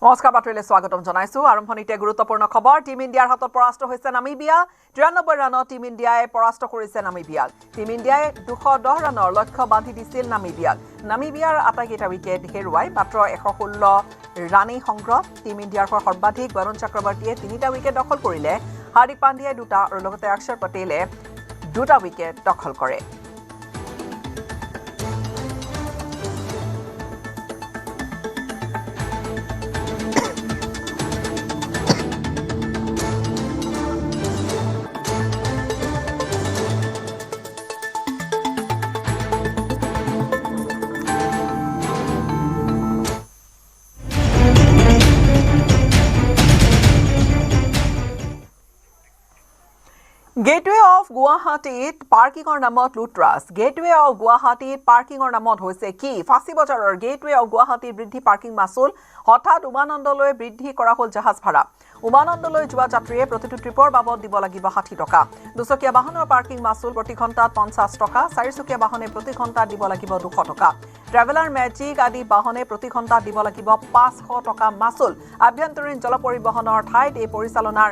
নমস্কাৰ বাতৰিলৈ স্বাগতম জনাইছো আৰম্ভণিতে গুৰুত্বপূৰ্ণ খবৰ টিম ইণ্ডিয়াৰ হাতত পৰাস্ত হৈছে নামিবিয়া 93 ৰানত টিম ইণ্ডিয়াই পৰাস্ত কৰিছে নামিবিয়াক টিম ইণ্ডিয়াই 210 ৰানৰ লক্ষ্য বান্ধি দিছিল নামিবিয়াৰ আটাইকেইটা উইকেট হেৰুৱাই মাত্ৰ 116 ৰানেই সংগ্ৰহ টিম ইণ্ডিয়াৰ সৰ্বাধিক বৰুণ চক্ৰৱৰ্তীয়ে 3টা উইকেট দখল কৰিলে হাৰ্দিক পাণ্ডিয়াই 2টা আৰু লগতে অক্ষৰ পটেলে 2টা উইকেট দখল কৰে Gateway of Guwahati parkingৰ নামত লুটৰাজ Gateway of Guwahati parkingৰ নামত হৈছে কি ফাঁসি বজাৰৰ Gateway of Guwahati বৃদ্ধি পাৰ্কিং মাসুল হঠাৎ উমানন্দলৈ বৃদ্ধি কৰা হল জাহাজ ভাড়া উমানন্দলৈ যোৱা যাত্ৰীয়ে প্ৰতিটো ট্ৰিপৰ বাবদ দিব লাগিব 60 টকা দুচকীয়া বাহনৰ পাৰ্কিং মাসুল প্ৰতি ঘণ্টাত 50 টকা চাৰিচকীয়া বাহনে প্ৰতি ঘণ্টাত দিব লাগিব 200 টকা ট্ৰেভেলাৰ মেজিক আদি বাহনে প্ৰতি ঘণ্টাত দিব লাগিব 500 টকা মাসুল আভ্যন্তৰীণ জল পৰিবহনৰ ঠাইত এই পৰিচালনাৰ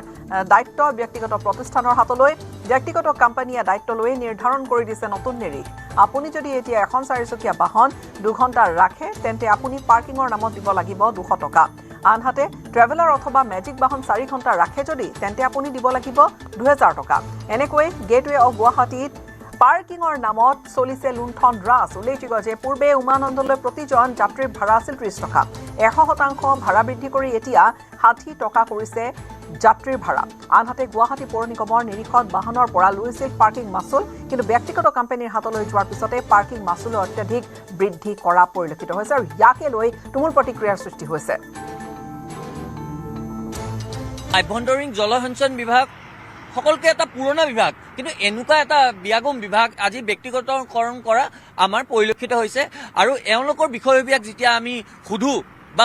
দায়িত্ব ব্যক্তিগত প্ৰতিষ্ঠানৰ হাতলৈ ব্যক্তিগত কোম্পানীয়ে দায়িত্ব লৈ নিৰ্ধাৰণ কৰি দিছে নতুন নিৰিখ আপুনি যদি এতিয়া এখন চাৰিচকীয়া বাহন 2 ঘণ্টা ৰাখে তেন্তে আপুনি পাৰ্কিংৰ নামত দিব লাগিব 200 টকা আনহাতে ট্ৰেভেলাৰ অথবা মেজিক বাহন 4 ঘণ্টা ৰাখে যদি তেন্তে আপুনি দিব লাগিব 2000 টকা এনেকৈ গেটৱে অফ গুৱাহাটীত পাৰ্কিংৰ নামত চলিছে লুণ্ঠন ৰাজ উল্লেখযোগ্য যে পূৰ্বে উমানন্দলৈ প্ৰতিজন যাত্ৰীৰ ভাড়া আছিল 30 টকা 100% ভাড়া বৃদ্ধি কৰি এতিয়া 60 টকা কৰিছে যাত্ৰীৰ ভাড়া আনহাতে গুৱাহাটী পৌৰ নিগমৰ নিৰীক্ষত বাহনৰ পৰা লৈছিল পাৰ্কিং মাসুল কিন্তু ব্যক্তিগত কোম্পানীৰ হাতলৈ যোৱাৰ পিছতে পাৰ্কিং মাসুল অত্যাধিক বৃদ্ধি কৰা পৰিলক্ষিত হৈছে আৰু ইয়াকে লৈ তুমুল প্ৰতিক্ৰিয়াৰ সৃষ্টি হৈছে আভ্যন্তৰীণ জলসঞ্চন বিভাগ সকলকে এটা পুৰণা বিভাগ কিন্তু এনেকুৱা এটা বিয়াগম বিভাগ আজি ব্যক্তিগতকৰণ কৰা আমাৰ পৰিলক্ষিত হৈছে আৰু এওঁলোকৰ বিষয়বিলাক যেতিয়া আমি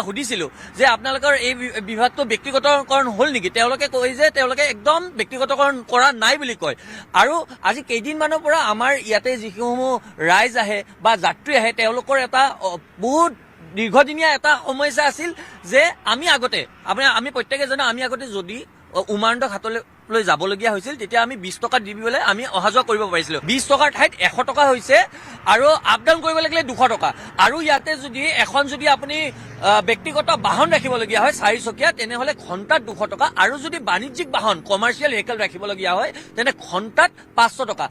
সুধিছিলো যে আপোনালোকৰ এই বিভাগটো ব্যক্তিগতকৰণ হ'ল নেকি তেওঁলোকে কয় যে তেওঁলোকে একদম ব্যক্তিগতকৰণ কৰা নাই বুলি কয় আৰু আজি কেইদিনমানৰ পৰা আমাৰ ইয়াতে যিসমূহ ৰাইজ আহে বা যাত্ৰী আহে তেওঁলোকৰ এটা বহুত দীৰ্ঘদিনীয়া এটা সমস্যা আছিল যে আমি প্ৰত্যেকে জানো আমি আগতে যদি উমানন্দ ঘাটলৈ যাবলগীয়া হৈছিল তেতিয়া আমি 20 টকা দি পেলাই আমি অহা যোৱা কৰিব পাৰিছিলো 20 টকাৰ ঠাইত 100 টকা হৈছে আৰু আপ ডাউন কৰিব লাগিলে 200 টকা আৰু ইয়াতে যদি এখন যদি আপুনি ব্যক্তিগত বাহন ৰাখিবলগীয়া হয় 4 চকীয়া তেনেহলে ঘণ্টাত 200 টকা আৰু যদি বাণিজ্যিক বাহন কমাৰ্চিয়েল ভেহিকল ৰাখিবলগীয়া হয় তেনে ঘণ্টাত 500 টকা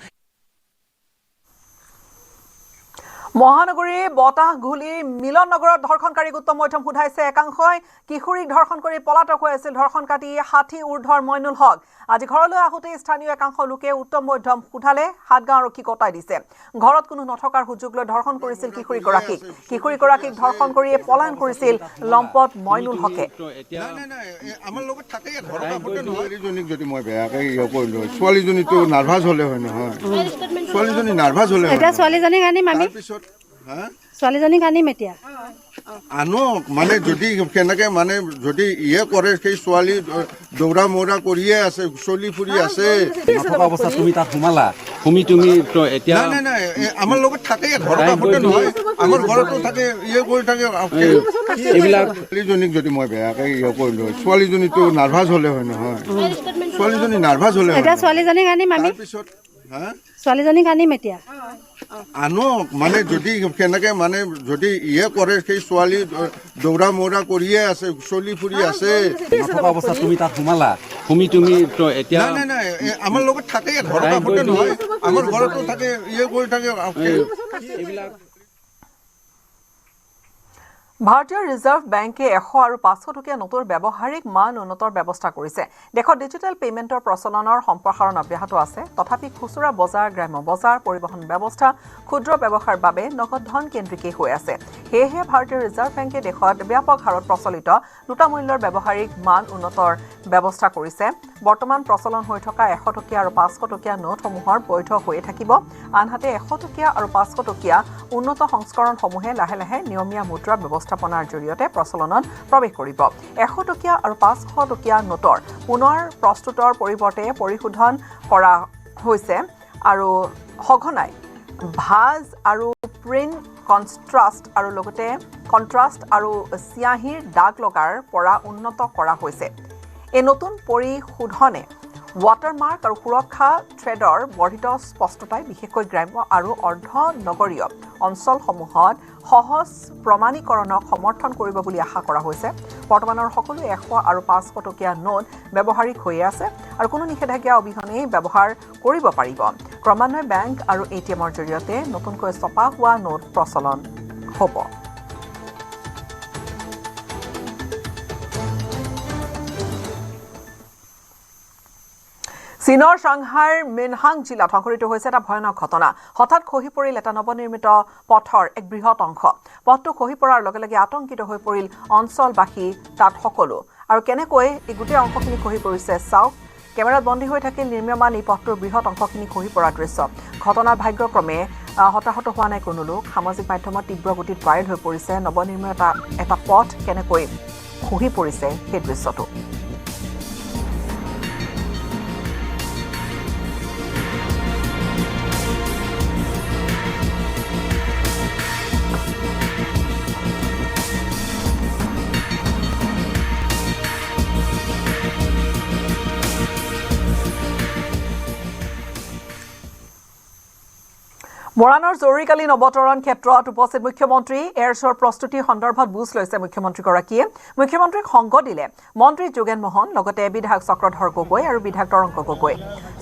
মহানগৰীৰ বতাহগুলিৰ মিলন নগৰত ধৰ্ষণকাৰীক উত্তম মধ্যম সোধাইছে একাংশই কিশোৰীক ধৰ্ষণ কৰি পলাতক হৈ আছিল ধৰ্ষণকাৰী 60 ঊৰ্ধৰ মইনুল হক আজি ঘৰলৈ আহোতে স্থানীয় একাংশ লোকে উত্তম মধ্যম সোধালে হাতগাঁও আৰক্ষী কটাই দিছে ঘৰত কোনো নথকাৰ সুযোগ লৈ ধৰ্ষণ কৰিছিল কিশোৰীগৰাকীক ধৰ্ষণ কৰি পলায়ন কৰিছিল লম্পট মইনুল হকে আমাৰ লগত থাকে ছোৱালীজনীক যদি মই বেয়াকৈ কৰিলো ছোৱালীজনীটো নাৰ্ভাছ হলে হয় নহয় ছোৱালীজনী নাৰ্ভাছ হলে এটা ছোৱালীজনীক আনিম আমি ছোৱালীজনীক আনিম এতিয়া আনক মানে যদি কেনেকে মানে যদি কৰে সেই ছোৱালী দৌৰা মৌৰা কৰিয়ে আছে চলি ফুৰি আছে নথকা অৱস্থাত তুমি তাত সোমালা তুমি এতিয়া নাই আমাৰ লগত থাকে ঘৰৰ কাষতে নহয় আমাৰ ঘৰতো থাকে কৰি থাকে এইবিলাক ছোৱালীজনীক যদি মই বেয়াকৈ কৰিলো ছোৱালীজনীটো নাৰ্ভাছ হলে হয় নহয় ছোৱালীজনী নাৰ্ভাছ হলে এটা ছোৱালীজনীক আনিম আমি তাৰপিছত ছোৱালীজনীক আনিম এতিয়া আনক মানে যদি কেনেকে মানে যদি কৰে সেই ছোৱালী দৌৰা মৌৰা কৰিয়ে আছে চলি ফুৰি আছে নথকা অৱস্থাত তুমি তাত সোমালা তুমি এতিয়া নাই আমাৰ লগত থাকে ঘৰৰ কাষতে নহয় আমাৰ ঘৰতো থাকে কৰি থাকে এইবিলাক ভাৰতীয় ৰিজাৰ্ভ বেংকে 100 আৰু 500 টকীয়া নোটৰ ব্যৱহাৰিক মান উন্নতৰ ব্যৱস্থা কৰিছে দেশত ডিজিটেল পেমেন্টৰ প্ৰচলনৰ সম্প্ৰসাৰণ অব্যাহত আছে তথাপি খুচুৰা বজাৰ গ্ৰাম্য বজাৰ পৰিবহণ ব্যৱস্থা ক্ষুদ্ৰ ব্যৱসায়ৰ বাবে নগদ ধন কেন্দ্ৰিকেই হৈ আছে সেয়েহে ভাৰতীয় ৰিজাৰ্ভ বেংকে দেশত ব্যাপক হাৰত প্ৰচলিত দুটা মূল্যৰ ব্যৱহাৰিক মান উন্নতৰ ব্যৱস্থা কৰিছে বৰ্তমান প্ৰচলন হৈ থকা 100 টকীয়া আৰু 500 টকীয়া নোটসমূহৰ বৈধ হৈ থাকিব আনহাতে 100 টকীয়া আৰু 500 টকীয়া উন্নত সংস্কৰণসমূহে লাহে লাহে নিয়মীয়া মুদ্ৰা ব্যৱস্থাপনাৰ জৰিয়তে প্ৰচলনত প্ৰৱেশ কৰিব 100 টকীয়া আৰু 500 টকীয়া নোটৰ পুনৰ প্ৰস্তুতৰ পৰিৱৰ্তে পৰিশোধন কৰা হৈছে আৰু সঘনাই ভাজ আৰু প্ৰিন্ট কনষ্ট্ৰাষ্ট আৰু লগতে কণ্ট্ৰাষ্ট আৰু চিয়াহীৰ দাগ লগাৰ পৰা উন্নত কৰা হৈছে এই নতুন পৰিশোধনে ৱাটাৰমাৰ্ক আৰু সুৰক্ষা থ্ৰেডৰ বৰ্ধিত স্পষ্টতাই বিশেষকৈ গ্ৰাম্য আৰু অৰ্ধ নগৰীয় অঞ্চলসমূহত সহজ প্ৰমাণীকৰণক সমৰ্থন কৰিব বুলি আশা কৰা হৈছে বৰ্তমানৰ সকলো 100 আৰু 500 টকীয়া নোট ব্যৱহাৰিক হৈ আছে আৰু কোনো নিষেধাজ্ঞা অবিহনে ব্যৱহাৰ কৰিব পাৰিব ক্ৰমান্বয়ে বেংক আৰু এটিএমৰ জৰিয়তে নতুনকৈ ছপা হোৱা নোট প্ৰচলন হ'ব চীনৰ চাংহাইৰ মিনহাং জিলাত সংঘটিত হৈছে এটা ভয়ানক ঘটনা হঠাৎ খহি পৰিল এটা নৱনিৰ্মিত পথৰ এক বৃহৎ অংশ পথটো খহি পৰাৰ লগে লগে আতংকিত হৈ পৰিল অঞ্চলবাসী তাত সকলো আৰু কেনেকৈ এই গোটেই অংশখিনি খহি পৰিছে চাওক কেমেৰাত বন্দী হৈ থাকিল নিৰ্মীয়মান এই পথটোৰ বৃহৎ অংশখিনি খহি পৰাৰ দৃশ্য ঘটনাৰ ভাগ্যক্ৰমে হতাহত হোৱা নাই কোনো লোক সামাজিক মাধ্যমত তীব্ৰ গতিত ভাইৰেল হৈ পৰিছে নৱনিৰ্মিত এটা পথ কেনেকৈ খহি পৰিছে সেই দৃশ্যটো মৰাণৰ জৰুৰীকালীন অৱতৰণ ক্ষেত্ৰত উপস্থিত মুখ্যমন্ত্ৰী এয়াৰ শ্ব'ৰ প্ৰস্তুতি সন্দৰ্ভত বুজ লৈছে মুখ্যমন্ত্ৰীগৰাকীয়ে মুখ্যমন্ত্ৰীক সংগ দিলে মন্ত্ৰী যোগেন মোহন লগতে বিধায়ক চক্ৰধৰ গগৈ আৰু বিধায়ক তৰংগ গগৈ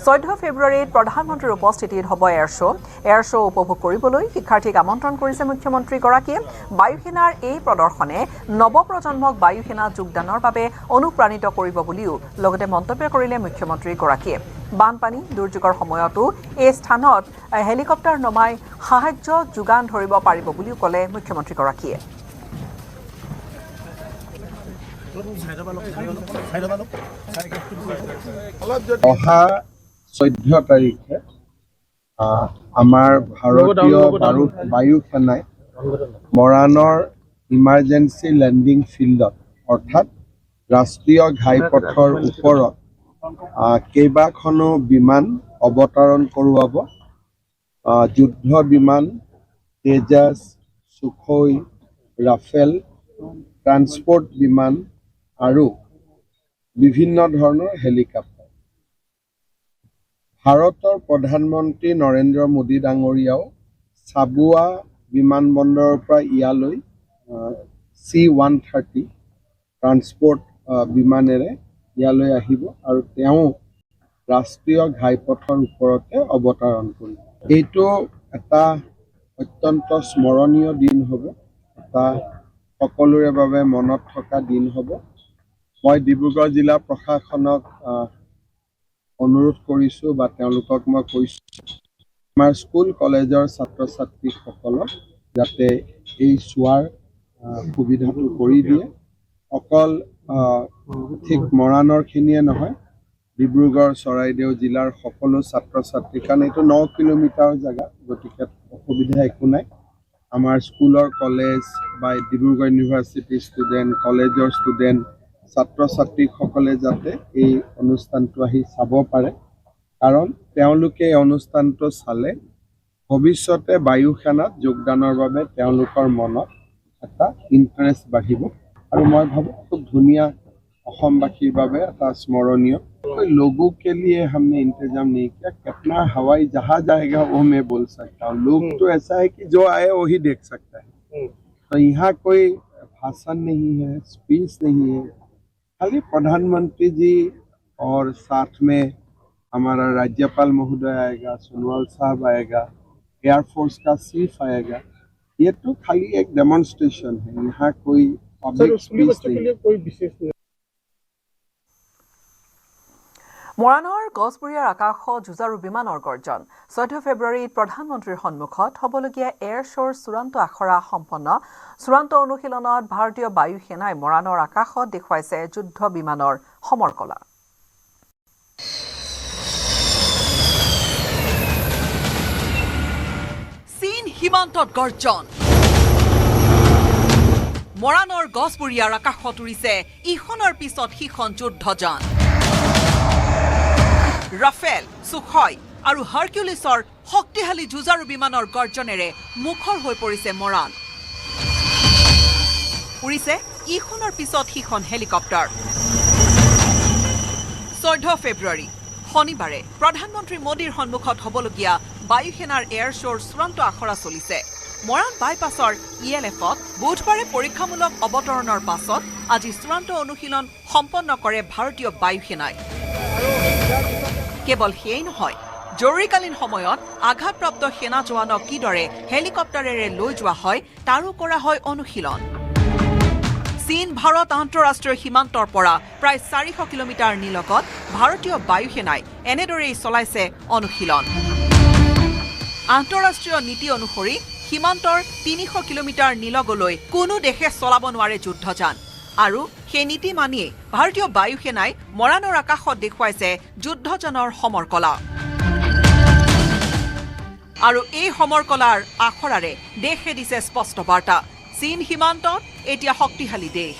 14 ফেব্ৰুৱাৰীত প্ৰধানমন্ত্ৰীৰ উপস্থিতিত হ'ব এয়াৰ শ্ব' উপভোগ কৰিবলৈ শিক্ষাৰ্থীক আমন্ত্ৰণ কৰিছে মুখ্যমন্ত্ৰীগৰাকীয়ে বায়ুসেনাৰ এই প্ৰদৰ্শনে নৱপ্ৰজন্মক বায়ুসেনাত যোগদানৰ বাবে অনুপ্ৰাণিত কৰিব বুলিও লগতে মন্তব্য কৰিলে মুখ্যমন্ত্ৰীগৰাকীয়ে বানপানী দুৰ্যোগৰ সময়তো এই স্থানত হেলিকপ্টাৰ নমাই সাহায্য যোগান ধৰিব পাৰিব বুলিও ক'লে মুখ্যমন্ত্ৰীগৰাকীয়ে অহা 14 তাৰিখে আমাৰ ভাৰতীয় বায়ু সেনাই মৰাণৰ ইমাৰ্জেঞ্চি লেণ্ডিং ফিল্ডত অৰ্থাৎ ৰাষ্ট্ৰীয় ঘাইপথৰ ওপৰত কেইবাখনো বিমান অৱতৰণ কৰোৱাব যুদ্ধ বিমান তেজাছ সুখোই ৰাফেল ট্ৰান্সপৰ্ট বিমান আৰু বিভিন্ন ধৰণৰ হেলিকপ্টাৰ ভাৰতৰ প্ৰধানমন্ত্ৰী নৰেন্দ্ৰ মোদী ডাঙৰীয়াও চাবুৱা বিমানবন্দৰৰ পৰা ইয়ালৈ C-130 ট্ৰান্সপৰ্ট বিমানেৰে ইয়ালৈ আহিব আৰু তেওঁ ৰাষ্ট্ৰীয় ঘাইপথৰ ওপৰতে অৱতৰণ কৰিব এইটো এটা অত্যন্ত স্মৰণীয় দিন হ'ব এটা সকলোৰে বাবে মনত থকা দিন হ'ব মই ডিব্ৰুগড় জিলা প্ৰশাসনক অনুৰোধ কৰিছোঁ বা তেওঁলোকক মই কৈছোঁ আমাৰ স্কুল কলেজৰ ছাত্ৰ ছাত্ৰীসকলক যাতে এই চোৱাৰ সুবিধাটো কৰি দিয়ে অকল ঠিক মৰাণৰখিনিয়ে নহয় ডিব্ৰুগড় চৰাইদেউ জিলাৰ সকলো ছাত্ৰ ছাত্ৰী কাৰণ এইটো 9 কিলোমিটাৰৰ জেগা গতিকে অসুবিধা একো নাই আমাৰ স্কুলৰ কলেজ বা ডিব্ৰুগড় ইউনিভাৰ্চিটিৰ ষ্টুডেণ্ট কলেজৰ ষ্টুডেণ্ট ছাত্ৰ ছাত্ৰীসকলে যাতে এই অনুষ্ঠানটো আহি চাব পাৰে কাৰণ তেওঁলোকে এই অনুষ্ঠানটো চালে ভৱিষ্যতে বায়ু সেনাত যোগদানৰ বাবে তেওঁলোকৰ মনত এটা ইণ্টাৰেষ্ট বাঢ়িব আৰু মই ভাবোঁ খুব ধুনীয়া অসমবাসীৰ বাবে এটা স্মৰণীয় लोगों के लिए हमने इंतजाम नहीं किया कितना हवाई जहाज आएगा वो मैं बोल सकता हूँ लोग तो ऐसा है कि जो आए वही देख सकता है तो यहाँ कोई भाषण नहीं है स्पीच नहीं है खाली प्रधानमंत्री जी और साथ में हमारा राज्यपाल महोदय आएगा सोनोवाल साहब आएगा एयरफोर्स का चीफ आएगा ये तो खाली एक डेमोन्स्ट्रेशन है यहाँ कोई पब्लिक स्पीच नहीं कोई विशेष মৰাণৰ গছপুৰীয়াৰ আকাশত যুঁজাৰু বিমানৰ গৰ্জন 14 ফেব্ৰুৱাৰীত প্ৰধানমন্ত্ৰীৰ সন্মুখত হ'বলগীয়া এয়াৰ শ্ব'ৰ চূড়ান্ত আখৰা সম্পন্ন চূড়ান্ত অনুশীলনত ভাৰতীয় বায়ু সেনাই মৰাণৰ আকাশত দেখুৱাইছে যুদ্ধ বিমানৰ সমৰকলা চীন সীমান্তত গৰ্জন মৰাণৰ গছপুৰীয়াৰ আকাশত উৰিছে ইখনৰ পিছত সিখন যুদ্ধযান ৰাফেল সুখয় আৰু হাৰকিউলিছৰ শক্তিশালী যুঁজাৰু বিমানৰ গৰ্জনেৰে মুখৰ হৈ পৰিছে মৰাণ উৰিছে ইখনৰ পিছত সিখন হেলিকপ্টাৰ। 14 ফেব্ৰুৱাৰী শনিবাৰে প্ৰধানমন্ত্ৰী মোদীৰ সন্মুখত হ'বলগীয়া বায়ুসেনাৰ এয়াৰ শ্ব'ৰ চূড়ান্ত আখৰা চলিছে। মৰাণ বাইপাছৰ ELFত বুধবাৰে পৰীক্ষামূলক অৱতৰণৰ পাছত আজি চূড়ান্ত অনুশীলন সম্পন্ন কৰে ভাৰতীয় বায়ুসেনাই। কেৱল সেয়াই নহয়, জৰুৰীকালীন সময়ত আঘাতপ্ৰাপ্ত সেনা জোৱানক কিদৰে হেলিকপ্টাৰেৰে লৈ যোৱা হয় তাৰো কৰা হয় অনুশীলন। চীন ভাৰত আন্তঃৰাষ্ট্ৰীয় সীমান্তৰ পৰা প্ৰায় 400 কিলোমিটাৰ নিলগত ভাৰতীয় বায়ুসেনাই এনেদৰেই চলাইছে অনুশীলন। আন্তঃৰাষ্ট্ৰীয় নীতি অনুসৰি সীমান্তৰ 300 কিলোমিটাৰ নিলগলৈ কোনো দেশে চলাব নোৱাৰে যুদ্ধযান, আৰু সেই নীতি মানিয়েই ভাৰতীয় বায়ুসেনাই মৰাণৰ আকাশত দেখুৱাইছে যুদ্ধযানৰ সমৰকলা। আৰু এই সমৰকলাৰ আখৰাৰে দেশে দিছে স্পষ্ট বাৰ্তা, চীন সীমান্তত এতিয়া শক্তিশালী দেশ।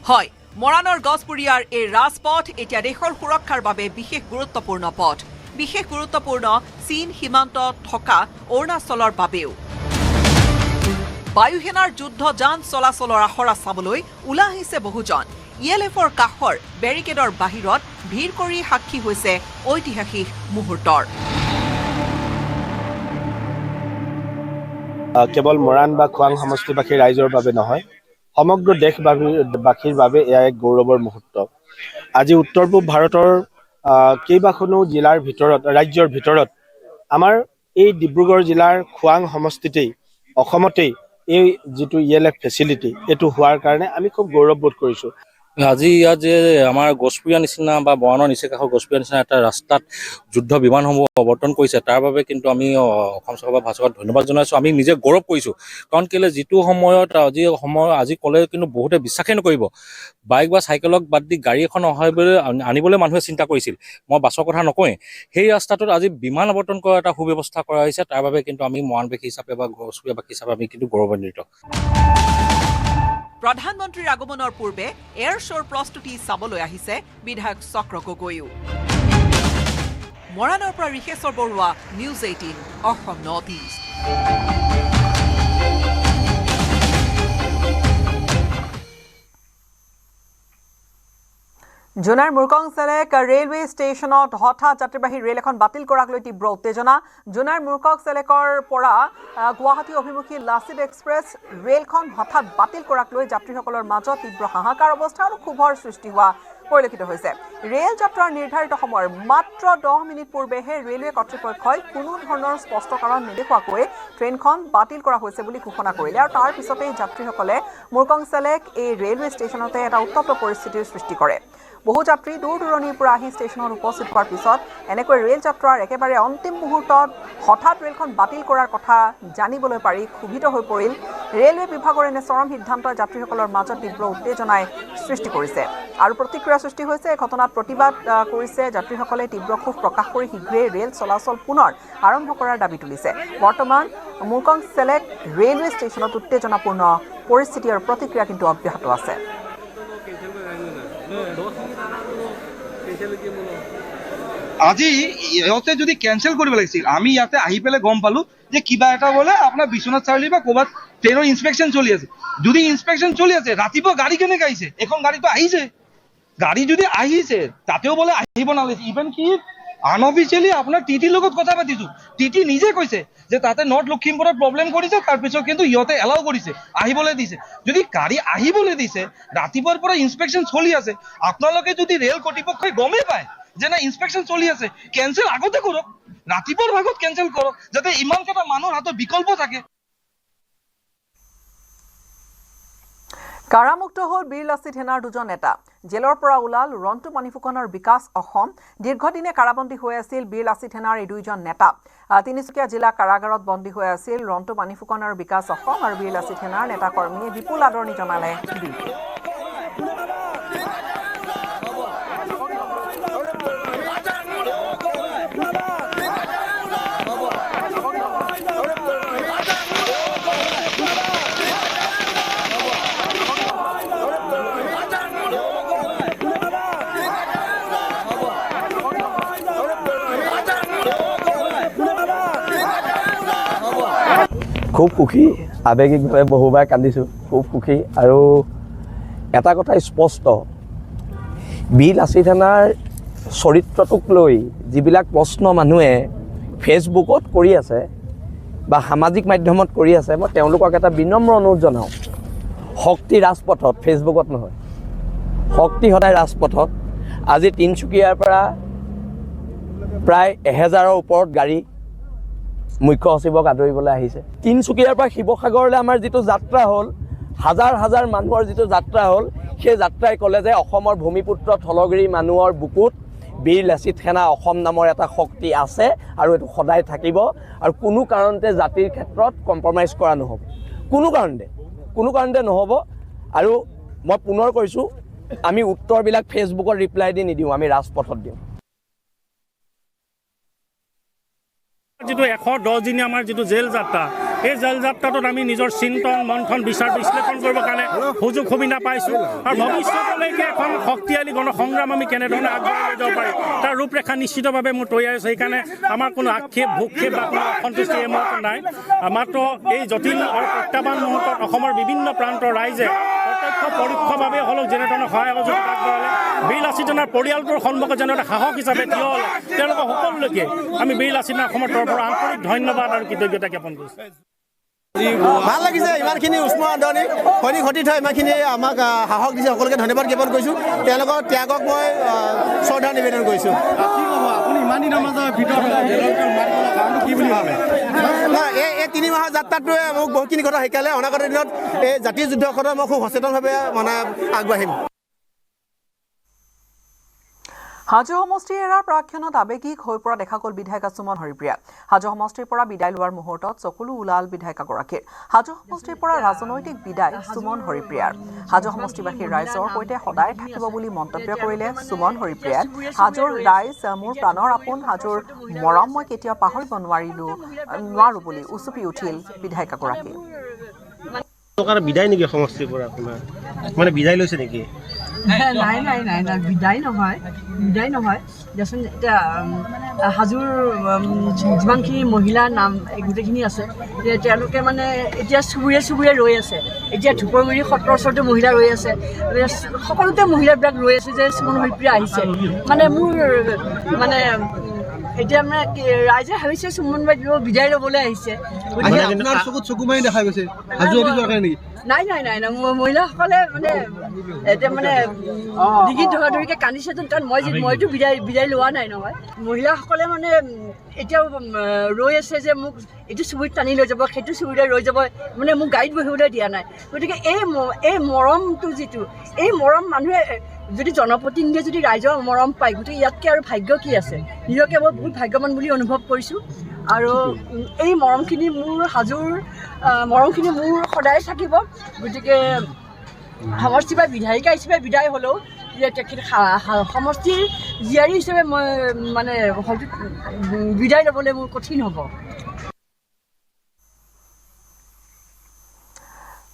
হয়, মৰাণৰ গছপুৰীয়াৰ এই ৰাজপথ এতিয়া দেশৰ সুৰক্ষাৰ বাবে বিশেষ গুৰুত্বপূৰ্ণ পথ। বিশেষ গুৰুত্বপূৰ্ণ চীন সীমান্তত থকা অৰুণাচলৰ বাবেও। বায়ুসেনাৰ যুদ্ধযান চলাচলৰ আখৰা চাবলৈ ওলাই আহিছে বহুজন। ELFৰ কাষৰ বেৰিকেডৰ বাহিৰত ভিৰ কৰি সাক্ষী হৈছে ঐতিহাসিক মুহূৰ্তৰ। কেৱল মৰাণ বা খোৱাং সমষ্টিবাসীৰ ৰাইজৰ বাবে নহয়, সমগ্ৰ দেশবাসীৰ বাবে এয়া এক গৌৰৱৰ মুহূৰ্ত। আজি উত্তৰ পূব ভাৰতৰ কেইবাখনো জিলাৰ ভিতৰত, ৰাজ্যৰ ভিতৰত আমাৰ এই ডিব্ৰুগড় জিলাৰ খোৱাং সমষ্টিতেই, অসমতেই এই যিটো ELF ফেচিলিটি এইটো হোৱাৰ কাৰণে আমি খুব গৌৰৱবোধ কৰিছোঁ। আজি ইয়াত যে আমাৰ গছপুৰীয়া নিচিনা বা বৰাণৰ নিচে কাষৰ গছপুৰীয়া নিচিনা এটা ৰাস্তাত যুদ্ধ বিমানসমূহ অৱতৰণ কৰিছে, তাৰ বাবে কিন্তু আমি অসম চৰকাৰ বা ভাৰত চৰকাৰক ধন্যবাদ জনাইছোঁ। আমি নিজে গৌৰৱ কৰিছোঁ, কাৰণ কেলৈ যিটো সময়ত আজি ক'লে কিন্তু বহুতে বিশ্বাসেই নকৰিব, বাইক বা চাইকেলক বাদ দি গাড়ী এখন আনিবলৈ মানুহে চিন্তা কৰিছিল। মই বাছৰ কথা নকওঁৱেই, সেই ৰাস্তাটোত আজি বিমান অৱতৰণ কৰাৰ এটা সুব্যৱস্থা কৰা হৈছে। তাৰ বাবে কিন্তু আমি মৰাণবাসী হিচাপে বা গছপুৰীয়াবাসী হিচাপে আমি কিন্তু গৌৰৱান্বিত। প্ৰধানমন্ত্ৰীৰ আগমনৰ পূৰ্বে এয়াৰ শ্ব'ৰ প্ৰস্তুতি চাবলৈ আহিছে বিধায়ক চক্ৰ গগৈও। মৰাণৰ পৰা Rishweswar Barua, news 18 Assam north east. জোনাৰ মুৰকংচেলেক ৰেলৱে ষ্টেচনত হঠাৎ যাত্ৰীবাহী ৰেল এখন বাতিল কৰাক লৈ তীব্ৰ উত্তেজনা। জোনাৰ মুৰকংচেলেকৰ পৰা গুৱাহাটী অভিমুখী লাচিত এক্সপ্ৰেছ ৰেলখন হঠাৎ বাতিল কৰাক লৈ যাত্ৰীসকলৰ মাজত তীব্ৰ হাহাকাৰ অৱস্থা আৰু ক্ষোভৰ সৃষ্টি হোৱা পৰিলক্ষিত হৈছে। ৰেল যাত্ৰাৰ নিৰ্ধাৰিত সময়ৰ মাত্ৰ 10 মিনিট পূৰ্বেহে ৰেলৱে কৰ্তৃপক্ষই কোনো ধৰণৰ স্পষ্ট কাৰণ নেদেখুৱাকৈ ট্ৰেইনখন বাতিল কৰা হৈছে বুলি ঘোষণা কৰিলে, আৰু তাৰ পিছতেই যাত্ৰীসকলে মুৰকংচেলেক এই ৰেলৱে ষ্টেচনতে এটা উত্তপ্ত পৰিস্থিতিৰ সৃষ্টি কৰে। বহু যাত্ৰী দূৰ দূৰণিৰ পৰা আহি ষ্টেচনত উপস্থিত হোৱাৰ পিছত এনেকৈ ৰেল যাত্ৰাৰ একেবাৰে অন্তিম মুহূৰ্তত হঠাৎ ৰেলখন বাতিল কৰাৰ কথা জানিবলৈ পাৰি ক্ষোভিত হৈ পৰিল। ৰেলৱে বিভাগৰ এনে চৰম সিদ্ধান্তই যাত্ৰীসকলৰ মাজত তীব্ৰ উত্তেজনাই সৃষ্টি কৰিছে আৰু প্ৰতিক্ৰিয়া সৃষ্টি হৈছে। এই ঘটনাত প্ৰতিবাদ কৰিছে যাত্ৰীসকলে, তীব্ৰ ক্ষোভ প্ৰকাশ কৰি শীঘ্ৰেই ৰেল চলাচল পুনৰ আৰম্ভ কৰাৰ দাবী তুলিছে। বৰ্তমান মুৰকংচেলেক ৰেলৱে ষ্টেচনত উত্তেজনাপূৰ্ণ পৰিস্থিতি আৰু প্ৰতিক্ৰিয়া কিন্তু অব্যাহত আছে। আজি ইহঁতে যদি কেঞ্চেল কৰিব লাগিছিল, আমি ইয়াতে আহি পেলাই গম পালো যে কিবা এটা বোলে আপোনাৰ বিশ্বনাথ চাৰিআলি বা ক'ৰবাত ট্ৰেইনৰ ইনস্পেকশ্যন চলি আছে। যদি ইনস্পেকশ্যন চলি আছে, ৰাতিপুৱা গাড়ী কেনেকৈ আহিছে? এখন গাড়ীটো আহিছে, গাড়ী যদি আহিছে তাতেও বোলে আহিব নালাগিছে। ইভেন কি আনঅফিচিয়েলি আপোনাৰ টিটিৰ লগত কথা পাতিছোঁ, টিটি নিজে কৈছে যে তাতে নৰ্থ লখিমপুৰত প্ৰব্লেম কৰিছে, তাৰপিছত কিন্তু ইহঁতে এলাও কৰিছে, আহিবলৈ দিছে। যদি গাড়ী আহিবলৈ দিছে, ৰাতিপুৱাৰ পৰা ইনস্পেকশ্যন চলি আছে, আপোনালোকে যদি ৰেল কৰ্তৃপক্ষই গমেই পায় যে না ইনস্পেকশ্যন চলি আছে, কেঞ্চেল আগতে কৰক, ৰাতিপুৱাৰ ভাগত কেঞ্চেল কৰক, যাতে ইমানকেইটা মানুহৰ হাতত বিকল্প থাকে। কাৰামুক্ত হ'ল বীৰ লাচিত সেনাৰ দুজন নেতা। জেলৰ পৰা ওলাল ৰন্টু মানিফুকন আৰু বিকাশ অসম। দীৰ্ঘদিনে কাৰাবন্দী হৈ আছিল বীৰ লাচিত সেনাৰ এই দুইজন নেতা। তিনিচুকীয়া জিলা কাৰাগাৰত বন্দী হৈ আছিল ৰন্টু মানিফুকন আৰু বিকাশ অসম, আৰু বীৰ লাচিত সেনাৰ নেতাকৰ্মীয়ে বিপুল আদৰণি জনালে দিনটো। খুব সুখী, আৱেগিকভাৱে বহুবাৰ কান্দিছোঁ, খুব সুখী। আৰু এটা কথা স্পষ্ট, বি লাচিত সেনাৰ চৰিত্ৰটোক লৈ যিবিলাক প্ৰশ্ন মানুহে ফেচবুকত কৰি আছে বা সামাজিক মাধ্যমত কৰি আছে, মই তেওঁলোকক এটা বিনম্ৰ অনুৰোধ জনাওঁ, শক্তি ৰাজপথত, ফেচবুকত নহয়। শক্তি সদায় ৰাজপথত। আজি তিনিচুকীয়াৰ পৰা প্ৰায় 1000ৰ ওপৰত গাড়ী মুখ্য সচিবক আদৰিবলৈ আহিছে। তিনিচুকীয়াৰ পৰা শিৱসাগৰলৈ আমাৰ যিটো যাত্ৰা হ'ল, হাজাৰ হাজাৰ মানুহৰ যিটো যাত্ৰা হ'ল, সেই যাত্ৰাই ক'লে যে অসমৰ ভূমিপুত্ৰ থলগিৰি মানুহৰ বুকুত বীৰ লাচিত সেনা অসম নামৰ এটা শক্তি আছে আৰু এইটো সদায় থাকিব। আৰু কোনো কাৰণতে জাতিৰ ক্ষেত্ৰত কম্প্ৰমাইজ কৰা নহ'ব, কোনো কাৰণতে নহ'ব। আৰু মই পুনৰ কৈছোঁ, আমি উত্তৰবিলাক ফেচবুকত ৰিপ্লাই দি নিদিওঁ, আমি ৰাজপথত দিওঁ। যিটো 110 দিনীয়া আমাৰ যিটো জেল যাত্ৰা, এই জেল যাত্ৰাটোত আমি নিজৰ চিন্তন মন্থন বিচাৰ বিশ্লেষণ কৰিবৰ কাৰণে সুযোগ সুবিধা পাইছোঁ। আৰু ভৱিষ্যতলৈকে এখন শক্তিশালী গণসংগ্ৰাম আমি কেনেধৰণে আগবঢ়াই লৈ যাব পাৰি তাৰ ৰূপৰেখা নিশ্চিতভাৱে মোৰ তৈয়াৰ হৈছে। সেইকাৰণে আমাৰ কোনো আক্ষেপ ভূক্ষেপ বা কোনো অসন্তুষ্টি এই মুহূৰ্তত নাই। মাত্ৰ এই জটিল আৰু প্ৰত্যাহ্বান মুহূৰ্তত অসমৰ বিভিন্ন প্ৰান্তৰ ৰাইজে প্ৰত্যক্ষ পৰোক্ষভাৱে হ'লেও যেনেধৰণে সহায় সহযোগিতা আগবঢ়ালে, বীৰ লাচিত সেনাৰ পৰিয়ালটোৰ সন্মুখত যেনেদৰে সাহস হিচাপে থিয় হ'ল, তেওঁলোকৰ সকলোলৈকে আমি বীৰ লাচিত সেনা অসমৰ তৰফৰ পৰা আন্তৰিক ধন্যবাদ আৰু কৃতজ্ঞতা জ্ঞাপন কৰিছোঁ। ভাল লাগিছে, ইমানখিনি উষ্ম আদৰণি সৈনিক সতীৰ্থ ইমানখিনি আমাক সাহস দিছে, সকলোকে ধন্যবাদ জ্ঞাপন কৰিছোঁ। তেওঁলোকৰ ত্যাগক মই শ্ৰদ্ধা নিবেদন কৰিছোঁ। আপুনি ইমান দিনৰ মাজত ভিতৰত কি বুলি ভাবে? এই 3 মাহৰ যাত্ৰাটোৱে মোক বহুতখিনি কথা শিকালে। অনাগত দিনত এই জাতীয় যুদ্ধখনত মই খুব সচেতনভাৱে আগবাঢ়িম। হাজো সমষ্টিৰ এৰাৰ প্ৰাক্ষণত আৱেগিক হৈ পৰা দেখা গ'ল বিধায়িকা সুমন হৰিপ্ৰিয়া। হাজো সমষ্টিৰ পৰা বিদায় লোৱাৰ মুহূৰ্তত চকুলো ওলাল বিধায়িকাগৰাকীৰ। হাজো সমষ্টিৰ পৰা ৰাজনৈতিক বিদায় সুমন হৰিপ্ৰিয়াৰ। হাজো সমষ্টিবাসীৰ ৰাইজৰ সৈতে সদায় থাকিব বুলি মন্তব্য কৰিলে সুমন হৰিপ্ৰিয়াই। হাজোৰ ৰাইজ মোৰ প্ৰাণৰ আপোন, হাজোৰ মৰম মই কেতিয়াও পাহৰিব নোৱাৰো বুলি উচুপি উঠিল বিধায়িকাগৰাকী। বিদায় নেকি সমষ্টিৰ পৰা আপোনাৰ, মানে বিদায় লৈছে নেকি? নাই বিদায় নহয় দেচোন। এতিয়া হাজোৰ যিমানখিনি মহিলাৰ নাম গোটেইখিনি আছে, তেওঁলোকে মানে এতিয়া চুবুৰীয়ে ৰৈ আছে। এতিয়া ধুপৰগুৰি সত্ৰৰ ওচৰতো মহিলা ৰৈ আছে, সকলোতে মহিলাবিলাক ৰৈ আছে যে সুমন হৰিপ্ৰিয়া আহিছে। মানে মোৰ মানে এতিয়া মানে ৰাইজে ভাবিছে সুমন বাইদেউ বিদায় ল'বলৈ আহিছে। নাই মহিলাসকলে মানে এতিয়া মানে ডিঙিত ধৰাধৰিকৈ কান্দিছে। কাৰণ মইতো বিদায় লোৱা নাই নহয়। মহিলাসকলে মানে এতিয়াও ৰৈ আছে যে মোক এইটো চুবুৰীত টানি লৈ যাব, সেইটো চুবুৰীত ৰৈ যাব, মানে মোক গাড়ীত বহিবলৈ দিয়া নাই। গতিকে এই মৰমটো যিটো, এই মৰম মানুহে যদি জনপ্ৰতিনিধিয়ে যদি ৰাইজৰ মৰম পায়, গতিকে ইয়াতকৈ আৰু ভাগ্য কি আছে? নিজকে মই বহুত ভাগ্যৱান বুলি অনুভৱ কৰিছোঁ। আৰু এই মৰমখিনি মোৰ হাজোৰ মৰমখিনি মোৰ সদায় থাকিব। গতিকে সমষ্টিৰ পৰা বিধায়িকা হিচাপে বিদায় হ'লেও তেখেত সমষ্টিৰ জীয়াৰী হিচাপে মই মানে হয়তো বিদায় ল'বলৈ মোৰ কঠিন হ'ব।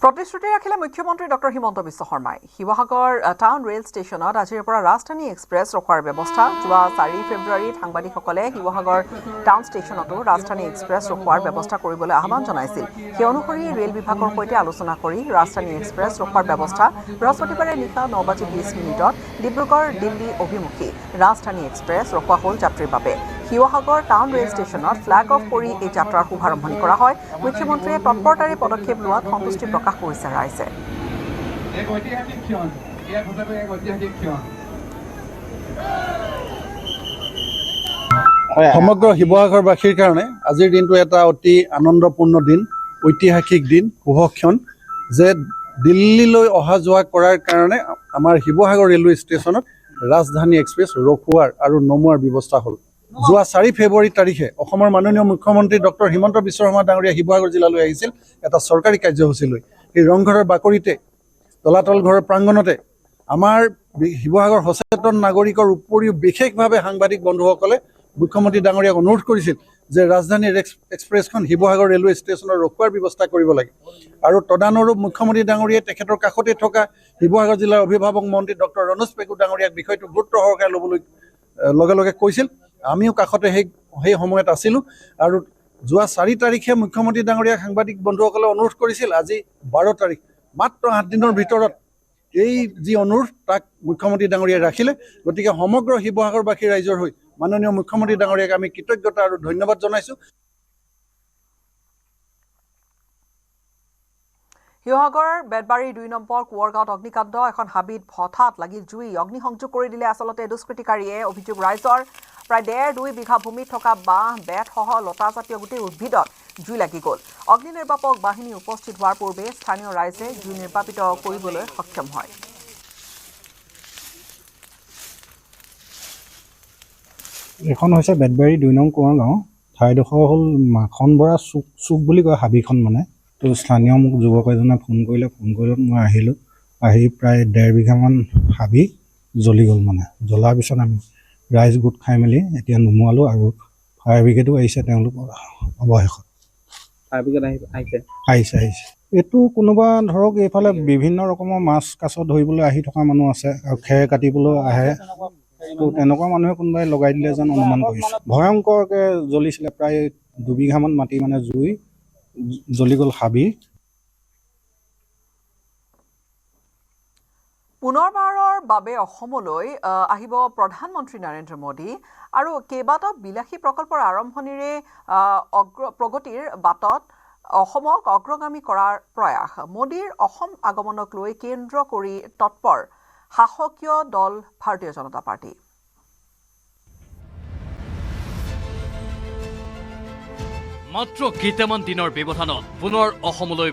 প্ৰতিশ্ৰুতি ৰাখিলে মুখ্যমন্ত্ৰী ডক্টৰ হিমন্ত বিশ্ব শৰ্মাই। শিৱসাগৰ টাউন ৰেল ষ্টেচনত আজিৰ পৰা ৰাজধানী এক্সপ্ৰেছ ৰখোৱাৰ ব্যৱস্থা। যোৱা 4 ফেব্ৰুৱাৰীত সাংবাদিকসকলে শিৱসাগৰ টাউন ষ্টেচনতো ৰাজধানী এক্সপ্ৰেছ ৰখোৱাৰ ব্যৱস্থা কৰিবলৈ আহ্বান জনাইছিল। সেই অনুসৰি ৰেল বিভাগৰ সৈতে আলোচনা কৰি ৰাজধানী এক্সপ্ৰেছ ৰখোৱাৰ ব্যৱস্থা বৃহস্পতিবাৰে নিশা 9:20 ডিব্ৰুগড় দিল্লী অভিমুখী ৰাজধানী এক্সপ্ৰেছ ৰখোৱা হ'ল যাত্ৰীৰ বাবে। শিৱসাগৰ টাউন ৰেল ষ্টেচনত ফ্লেগ অফ কৰি এই যাত্ৰাৰ শুভাৰম্ভণি কৰা হয়। মুখ্যমন্ত্ৰীয়ে তৎপৰতাৰে পদক্ষেপ লোৱাত সন্তুষ্টি প্ৰকাশ কৰিছে ৰাইজে। সমগ্ৰ শিৱসাগৰবাসীৰ কাৰণে আজিৰ দিনটো এটা অতি আনন্দপূৰ্ণ দিন, ঐতিহাসিক দিন, শুভক্ষণ যে দিল্লীলৈ অহা যোৱা কৰাৰ কাৰণে আমাৰ শিৱসাগৰ ৰেলৱে ষ্টেচনত ৰাজধানী এক্সপ্ৰেছ ৰখোৱাৰ আৰু নমোৱাৰ ব্যৱস্থা হ'ল। যোৱা 4 ফেব্ৰুৱাৰী তাৰিখে অসমৰ মাননীয় মুখ্যমন্ত্ৰী ডক্টৰ হিমন্ত বিশ্ব শৰ্মা ডাঙৰীয়া শিৱসাগৰ জিলালৈ আহিছিল এটা চৰকাৰী কাৰ্যসূচী লৈ। এই ৰংঘৰৰ বাকৰিতে, তলাতল ঘৰৰ প্ৰাংগণতে আমাৰ শিৱসাগৰ সচেতন নাগৰিকৰ উপৰিও বিশেষভাৱে সাংবাদিক বন্ধুসকলে মুখ্যমন্ত্ৰী ডাঙৰীয়াক অনুৰোধ কৰিছিল যে ৰাজধানী এক্সপ্ৰেছখন শিৱসাগৰ ৰেলৱে ষ্টেচনত ৰখোৱাৰ ব্যৱস্থা কৰিব লাগে। আৰু তদানুৰূপ মুখ্যমন্ত্ৰী ডাঙৰীয়াই তেখেতৰ কাষতে থকা শিৱসাগৰ জিলাৰ অভিভাৱক মন্ত্ৰী ডক্টৰ ৰণোজ পেগু ডাঙৰীয়াক বিষয়টো গুৰুত্ব সহকাৰে ল'বলৈ লগে লগে কৈছিল। আমিও কাষতে সেই সময়ত আছিলোঁ আৰু যোৱা 4 তাৰিখে মুখ্যমন্ত্ৰী ডাঙৰীয়াক সাংবাদিক বন্ধুসকলে অনুৰোধ কৰিছিল, আজি 12 তাৰিখ, মাত্ৰ 8 দিনৰ ভিতৰত এই যি অনুৰোধ তাক মুখ্যমন্ত্ৰী ডাঙৰীয়াই ৰাখিলে। গতিকে সমগ্ৰ শিৱসাগৰবাসী ৰাইজৰ হৈ মাননীয় মুখ্যমন্ত্ৰী ডাঙৰীয়াক আমি কৃতজ্ঞতা আৰু ধন্যবাদ জনাইছোঁ। শিৱসাগৰৰ বেতবাৰী 2 নম্বৰ কোঁৱৰগাঁৱত অগ্নিকাণ্ড, এখন হাবিত হঠাৎ লাগি জুই, অগ্নিসংযোগ কৰি দিলে আচলতে দুষ্কৃতিকাৰীয়ে। অভিযোগ ৰাইজৰ। প্ৰায় 1.5-2 বিঘা ভূমিত থকা বাঁহ, বেতসহ লতাজাতীয় গোটেই উদ্ভিদত জুই লাগি গ'ল। অগ্নি নিৰ্বাপক বাহিনী উপস্থিত হোৱাৰ পূৰ্বে স্থানীয় ৰাইজে জুই নিৰ্বাপিত কৰিবলৈ সক্ষম হয়। এখন হৈছে বেতবাৰী 2 নং কোঁৱৰগাঁও। ঠাইডোখৰ হ'ল মাখন বৰা চুক বুলি কয় হাবিখন মানে। তো স্থানীয় মোক যুৱক এজনে ফোন কৰিলত মই আহিলোঁ। আহি প্ৰায় 1.5 বিঘামান হাবি জ্বলি গ'ল মানে। জ্বলাৰ পিছত আমি ৰাইজ গোট খাই মেলি এতিয়া নুমুৱালোঁ আৰু ফায়াৰ ব্ৰিগেডো আহিছে, তেওঁলোক অৱশেষত আহিছে। এইটো কোনোবা ধৰক এইফালে বিভিন্ন ৰকমৰ মাছ কাছ ধৰিবলৈ আহি থকা মানুহ আছে আৰু খেৰ কাটিবলৈ আহে, তো তেনেকুৱা মানুহে কোনোবাই লগাই দিলে যেন অনুমান কৰিছোঁ। ভয়ংকৰকৈ জ্বলিছিলে, প্ৰায় 2 বিঘামান মাটি মানে জুই জ্বলি গ'ল হাবি। পুনৰবাৰৰ বাবে অসমলৈ আহিব প্ৰধানমন্ত্ৰী নৰেন্দ্ৰ মোদী আৰু কেইবাটাও বিলাসী প্ৰকল্পৰ আৰম্ভণিৰে প্ৰগতিৰ বাটত অসমক অগ্ৰগামী কৰাৰ প্ৰয়াস। মোদীৰ অসম আগমনক লৈ কেন্দ্ৰ কৰি তৎপৰ শাসকীয় দল ভাৰতীয় জনতা পাৰ্টি। মাত্ৰ কেইটামান দিনৰ ব্যৱধানত পুনৰ অসমলৈ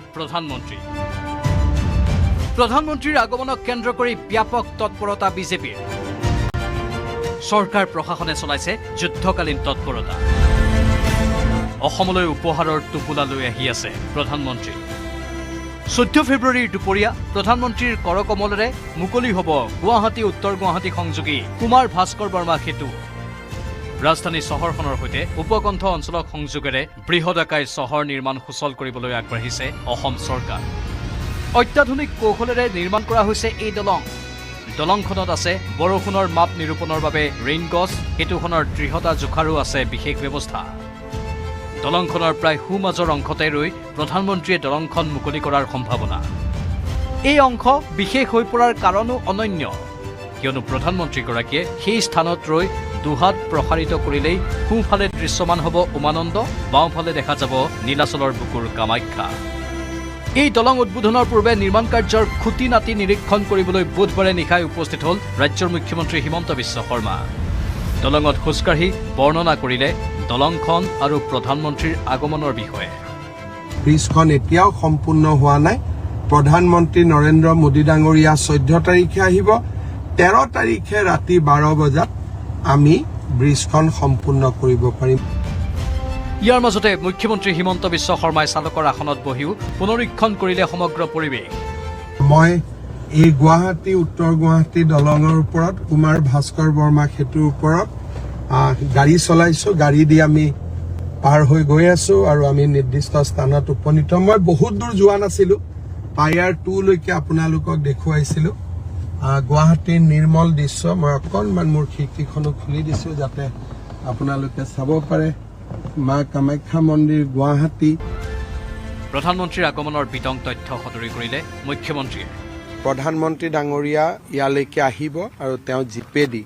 প্ৰধানমন্ত্ৰীৰ আগমনক কেন্দ্ৰ কৰি ব্যাপক তৎপৰতা বিজেপিৰ। চৰকাৰ প্ৰশাসনে চলাইছে যুদ্ধকালীন তৎপৰতা। অসমলৈ উপহাৰৰ টোপোলা লৈ আহি আছে প্ৰধানমন্ত্ৰী। 14 ফেব্ৰুৱাৰীৰ দুপৰীয়া প্ৰধানমন্ত্ৰীৰ কৰকমলেৰে মুকলি হ'ব গুৱাহাটী উত্তৰ গুৱাহাটী সংযোগী কুমাৰ ভাস্কৰ বৰ্মা সেতু। ৰাজধানী চহৰখনৰ সৈতে উপকণ্ঠ অঞ্চলক সংযোগেৰে বৃহদাকায় চহৰ নিৰ্মাণ সুচল কৰিবলৈ আগবাঢ়িছে অসম চৰকাৰ। অত্যাধুনিক কৌশলেৰে নিৰ্মাণ কৰা হৈছে এই দলং। দলংখনত আছে বৰষুণৰ মাপ নিৰূপণৰ বাবে ৰেইনগছ, সেতুখনৰ দৃঢ়তা জোখাৰো আছে বিশেষ ব্যৱস্থা। দলংখনৰ প্ৰায় সোঁমাজৰ অংশতে ৰৈ প্ৰধানমন্ত্ৰীয়ে দলংখন মুকলি কৰাৰ সম্ভাৱনা। এই অংশ বিশেষ হৈ পৰাৰ কাৰণো অনন্য, কিয়নো প্ৰধানমন্ত্ৰীগৰাকীয়ে সেই স্থানত ৰৈ দুহাত প্ৰসাৰিত কৰিলেই সোঁফালে দৃশ্যমান হ'ব উমানন্দ, বাওঁফালে দেখা যাব নীলাচলৰ বুকুৰ কামাখ্যা। এই দলং উদ্বোধনৰ পূৰ্বে নিৰ্মাণ কাৰ্যৰ খুঁটি নাটি নিৰীক্ষণ কৰিবলৈ বুধবাৰে নিশাই উপস্থিত হ'ল ৰাজ্যৰ মুখ্যমন্ত্ৰী হিমন্ত বিশ্ব শৰ্মা। দলঙত খোজকাঢ়ি বৰ্ণনা কৰিলে দলংখন আৰু প্ৰধানমন্ত্ৰীৰ আগমনৰ বিষয়ে। ব্ৰিজখন এতিয়াও সম্পূৰ্ণ হোৱা নাই। প্ৰধানমন্ত্ৰী নৰেন্দ্ৰ মোদী ডাঙৰীয়া 14 তাৰিখে আহিব। 13 তাৰিখে ৰাতি 12 বজাত আমি ব্ৰিজখন সম্পূৰ্ণ কৰিব পাৰিম। ইয়াৰ মাজতে মুখ্যমন্ত্ৰী হিমন্ত বিশ্ব শৰ্মাই চালকৰ আসনত বহিও পুনৰীক্ষণ কৰিলে সমগ্ৰ পৰিৱেশ। মই এই গুৱাহাটী উত্তৰ গুৱাহাটী দলঙৰ ওপৰত কুমাৰ ভাস্কৰ বৰ্মা সেতুৰ ওপৰত গাড়ী চলাইছোঁ। গাড়ী দি আমি পাৰ হৈ গৈ আছোঁ আৰু আমি নিৰ্দিষ্ট স্থানত উপনীত। মই বহুত দূৰ যোৱা নাছিলোঁ, পায়াৰ 2 লৈকে আপোনালোকক দেখুৱাইছিলোঁ। গুৱাহাটীৰ নিৰ্মল দৃশ্য মই অকণমান মোৰ খিৰিকীখনো খুলি দিছোঁ যাতে আপোনালোকে চাব পাৰে। মা কামাখ্যা মন্দিৰ গুৱাহাটী। প্ৰধানমন্ত্ৰীৰ আগমনৰ বিতং তথ্য সদৰি কৰিলে মুখ্যমন্ত্ৰীয়ে। প্ৰধানমন্ত্ৰী ডাঙৰীয়া ইয়ালৈকে আহিব আৰু তেওঁ জিপেদি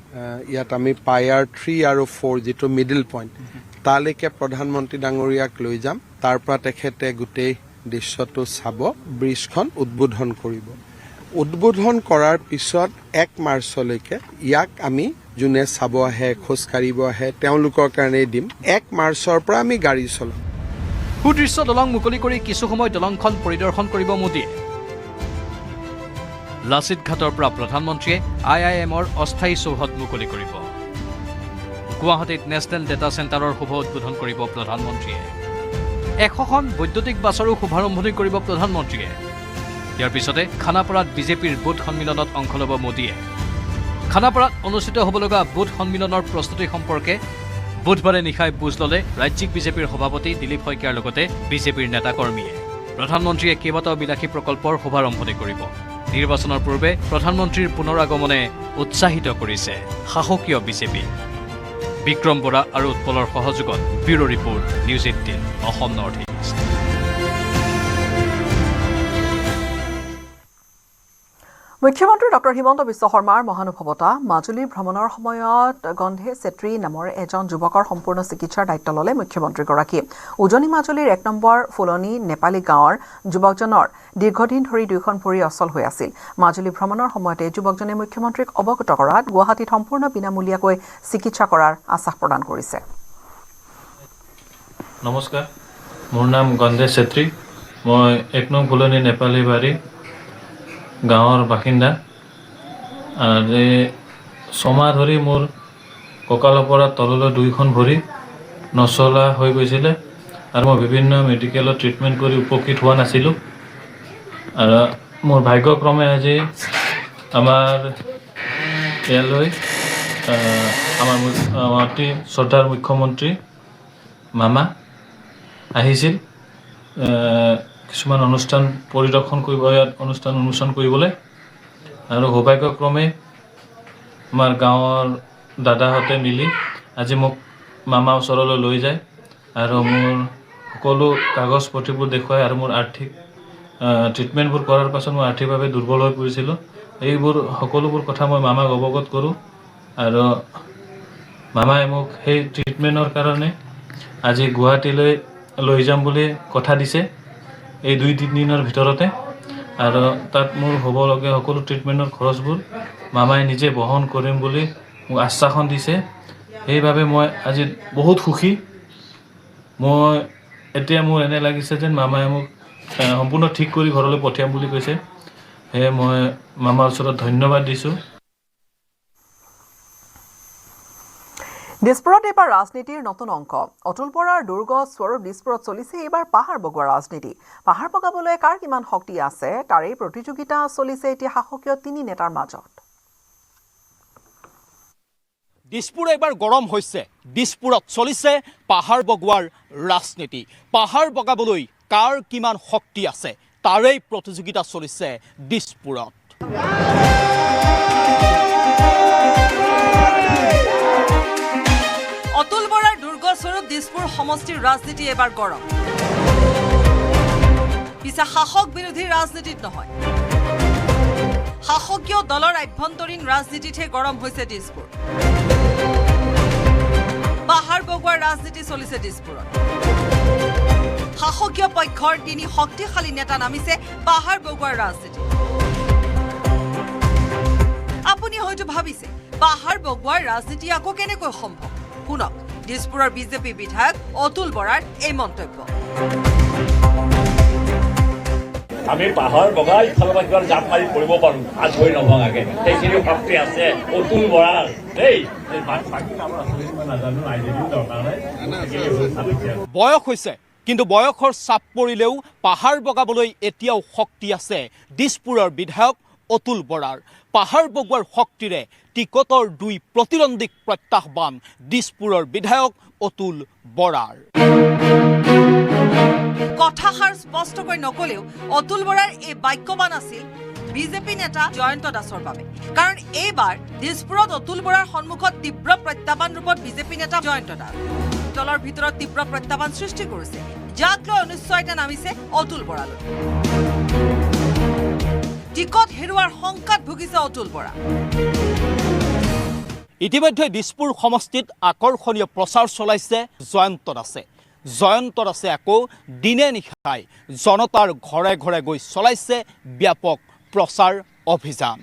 ইয়াত আমি পায়াৰ 3 আৰু 4 যিটো মিডিল পইণ্ট তালৈকে প্ৰধানমন্ত্ৰী ডাঙৰীয়াক লৈ যাম। তাৰ পৰা তেখেতে গোটেই দৃশ্যটো চাব, ব্ৰিজখন উদ্বোধন কৰিব। উদ্বোধন কৰাৰ পিছত 1 মাৰ্চলৈকে ইয়াক আমি যোনে চাব আহে, খোজকাঢ়িব আহে, তেওঁলোকৰ কাৰণেই দিম। 1 মাৰ্চৰ পৰা আমি গাড়ী চলাম। সুদৃশ্য দলং মুকলি কৰি কিছু সময় দলংখন পৰিদৰ্শন কৰিব মোদীয়ে। লাচিত ঘাটৰ পৰা প্ৰধানমন্ত্ৰীয়ে IIMৰ অস্থায়ী চৌহদ মুকলি কৰিব। গুৱাহাটীত নেশ্যনেল ডেটা চেণ্টাৰৰ শুভ উদ্বোধন কৰিব প্ৰধানমন্ত্ৰীয়ে। 100খন বৈদ্যুতিক বাছৰো শুভাৰম্ভণি কৰিব প্ৰধানমন্ত্ৰীয়ে। ইয়াৰ পিছতে খানাপাৰাত বিজেপিৰ বুথ সন্মিলনত অংশ ল'ব মোদীয়ে। খানাপাৰাত অনুষ্ঠিত হ'ব লগা বুথ সন্মিলনৰ প্ৰস্তুতি সম্পৰ্কে বুধবাৰে নিশাই বুজ ল'লে ৰাজ্যিক বিজেপিৰ সভাপতি দিলীপ শইকীয়াৰ লগতে বিজেপিৰ নেতাকৰ্মীয়ে। প্ৰধানমন্ত্ৰীয়ে কেইবাটাও বিলাসী প্ৰকল্পৰ শুভাৰম্ভণি কৰিব। নিৰ্বাচনৰ পূৰ্বে প্ৰধানমন্ত্ৰীৰ পুনৰ আগমনে উৎসাহিত কৰিছে শাসকীয় বিজেপি। বিক্ৰম বৰা আৰু উৎপলৰ সহযোগত bureau report news 18 Assam north east. মুখ্যমন্ত্ৰী ডক্টৰ হিমন্ত বিশ্ব শৰ্মাৰ মহানুভৱতা মাজুলী ভ্ৰমণৰ সময়ত গন্ধে চেত্ৰী নামৰ এজন যুৱকৰ সম্পূৰ্ণ চিকিৎসাৰ দায়িত্ব ল'লে মুখ্যমন্ত্ৰীগৰাকীয়ে। উজনি মাজুলীৰ 1 নম্বৰ ফুলনি নেপালী গাঁৱৰ যুৱকজনৰ দীৰ্ঘদিন ধৰি 2খন ভৰি অচল হৈ আছিল। মাজুলী ভ্ৰমণৰ সময়তে যুৱকজনে মুখ্যমন্ত্ৰীক অৱগত কৰাত গুৱাহাটীত সম্পূৰ্ণ বিনামূলীয়াকৈ চিকিৎসা কৰাৰ আশ্বাস প্ৰদান কৰিছে। নমস্কাৰ, মোৰ নাম গন্ধে চেত্ৰী। মই 1 নং ফুলনি নেপালী বাৰী গাঁৱৰ বাসিন্দা। আজি 6 মাহ ধৰি মোৰ কঁকালৰ পৰা তললৈ 2খন ভৰি নচলা হৈ গৈছিলে আৰু মই বিভিন্ন মেডিকেলত ট্ৰিটমেণ্ট কৰি উপকৃত হোৱা নাছিলোঁ। আৰু মোৰ ভাগ্যক্ৰমে আজি আমাৰ ইয়ালৈ আমাৰ অতি শ্ৰদ্ধাৰ মুখ্যমন্ত্ৰী মামা আহিছিল কিছুমান অনুষ্ঠান পৰিদৰ্শন কৰিব, ইয়াত অনুষ্ঠান কৰিবলৈ। আৰু সৌভাগ্যক্ৰমে আমাৰ গাঁৱৰ দাদাহঁতে মিলি আজি মোক মামাৰ ওচৰলৈ লৈ যায় আৰু মোৰ সকলো কাগজ পত্ৰবোৰ দেখুৱাই আৰু মোৰ আৰ্থিক ট্ৰিটমেণ্টবোৰ কৰাৰ পাছত মই আৰ্থিকভাৱে দুৰ্বল হৈ পৰিছিলোঁ। এইবোৰ সকলোবোৰ কথা মই মামাক অৱগত কৰোঁ আৰু মামাই মোক সেই ট্ৰিটমেণ্টৰ কাৰণে আজি গুৱাহাটীলৈ লৈ যাম বুলি কথা দিছে এই 2-3 দিনৰ ভিতৰতে। আৰু তাত মোৰ হ'বলগীয়া সকলো ট্ৰিটমেণ্টৰ খৰচবোৰ মামাই নিজে বহন কৰিম বুলি মোক আশ্বাসন দিছে। সেইবাবে মই আজি বহুত সুখী। মই এতিয়া মোৰ এনে লাগিছে যেন মামাই মোক সম্পূৰ্ণ ঠিক কৰি ঘৰলৈ পঠিয়াম বুলি কৈছে। সেয়ে মই মামাৰ ওচৰত ধন্যবাদ দিছোঁ। দিছপুৰত এইবাৰ ৰাজনীতিৰ নতুন অংক। অতুল বৰাৰ দুৰ্গ স্বৰূপ দিছপুৰত চলিছে এইবাৰ পাহাৰ বগোৱা ৰাজনীতি। পাহাৰ বগাবলৈ কাৰ কিমান শক্তি আছে তাৰেই প্ৰতিযোগিতা চলিছে এতিয়া শাসকীয় 3 নেতাৰ মাজত। দিছপুৰ এইবাৰ গৰম হৈছে। দিছপুৰত চলিছে পাহাৰ বগোৱাৰ ৰাজনীতি। পাহাৰ বগাবলৈ কাৰ কিমান শক্তি আছে তাৰেই প্ৰতিযোগিতা চলিছে দিছপুৰত। অতুল বৰাৰ দুৰ্গ স্বৰূপ দিছপুৰ সমষ্টিৰ ৰাজনীতি এবাৰ গৰম। পিছে শাসক বিৰোধী ৰাজনীতিত নহয়, শাসকীয় দলৰ আভ্যন্তৰীণ ৰাজনীতিতহে গৰম হৈছে দিছপুৰ। পাহাৰ বগোৱাৰ ৰাজনীতি চলিছে দিছপুৰত। শাসকীয় পক্ষৰ 3 শক্তিশালী নেতা নামিছে পাহাৰ বগোৱাৰ ৰাজনীতি। আপুনি হয়তো ভাবিছে পাহাৰ বগোৱাৰ ৰাজনীতি আকৌ কেনেকৈ সম্ভৱ। শুনক দিছপুৰৰ বিজেপি বিধায়ক অতুল বৰাৰ এই মন্তব্য। আমি পাহাৰ বগাই ইফালৰ পৰা কিমান জাপ মাৰি পৰিব পাৰোঁ আজ হৈ নভঙাকে, সেইখিনি শক্তি আছে অতুল বৰাৰ। বয়স হৈছে কিন্তু বয়সৰ চাপ পৰিলেও পাহাৰ বগাবলৈ এতিয়াও শক্তি আছে দিছপুৰৰ বিধায়ক অতুল বৰাৰ। পাহাৰ বগোৱাৰ শক্তিৰে টিকটৰ 2 প্ৰতিদ্বন্দ্বীক প্ৰত্যাহ্বান দিছপুৰৰ বিধায়ক অতুল বৰাৰ। কথাষাৰ স্পষ্টকৈ নকলেও অতুল বৰাৰ এই বাক্যবান আছিল বিজেপি নেতা জয়ন্ত দাসৰ বাবে। কাৰণ এইবাৰ দিছপুৰত অতুল বৰাৰ সন্মুখত তীব্ৰ প্ৰত্যাহ্বান ৰূপত বিজেপি নেতা জয়ন্ত দাস দলৰ ভিতৰত তীব্ৰ প্ৰত্যাহ্বান সৃষ্টি কৰিছে, যাক লৈ অনিশ্চয়তা নামিছে অতুল বৰালৈ। টিকট হেৰুৱাৰ শংকাত ভুগিছে অতুল বৰা। ইতিমধ্যে দিছপুৰ সমষ্টিত আকৰ্ষণীয় প্ৰচাৰ চলাইছে জয়ন্ত দাসে। জয়ন্ত দাসে আকৌ দিনে নিশাই জনতাৰ ঘৰে ঘৰে গৈ চলাইছে ব্যাপক প্ৰচাৰ অভিযান।